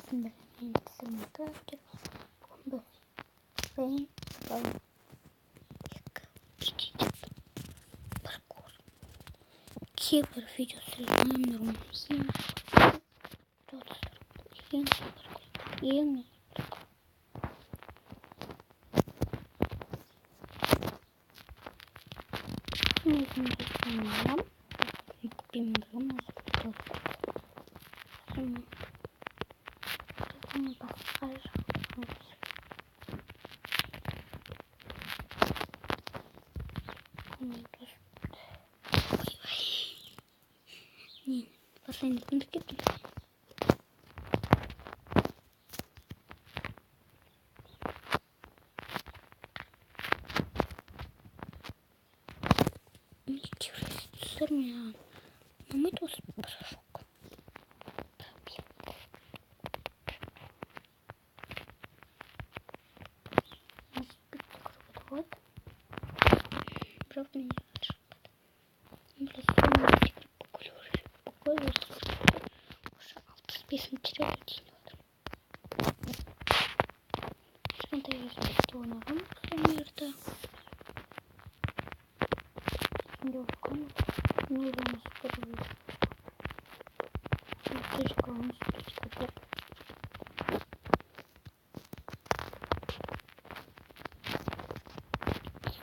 Şimdi benim arkadaşlar bugün benim parkur kibir videosu izlemiyorum. Yeni последний пункт. Сырмян. Но мы тут порошок. Вот. Правда, не хорошо. Покой. Список материала смотри, что на рамке девушка, не знаю, что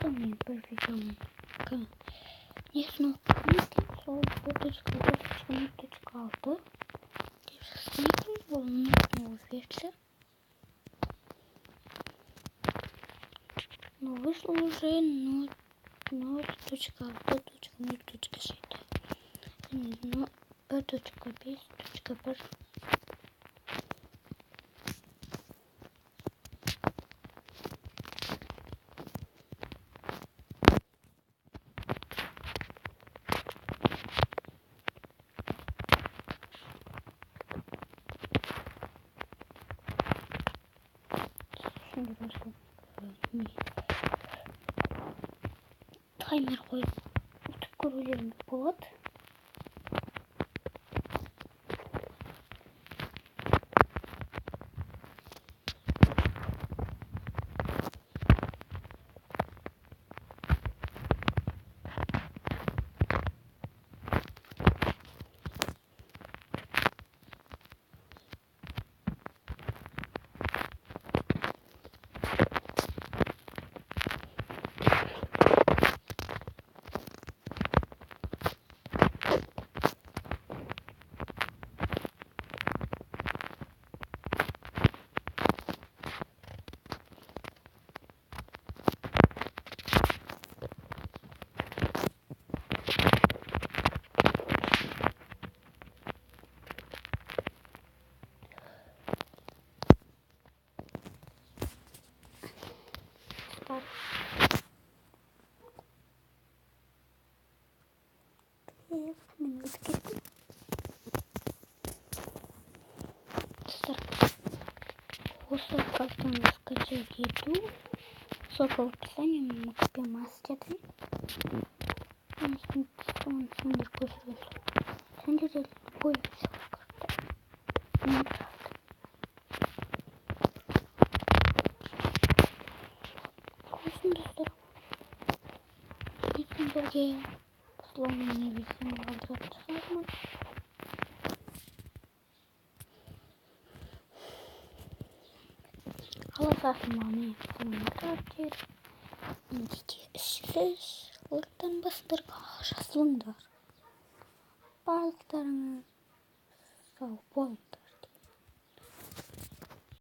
самый профессиональный. Не знаю, но вышло уже 0.0.0.6. Но p.bis.per. Таймер қойып өтіп көрулеріңіз болады. После как-то скачать еду, ссылка в описании, мы купим мастеры. Он сендер кусок. Сендер любой карта. Вкусно достал. Если другие сломанные весьма агрессивны. Қаласасыманы сымататер сіз лықтан бастырға жасылыңдар барлықтарыңыз сау болыңдар.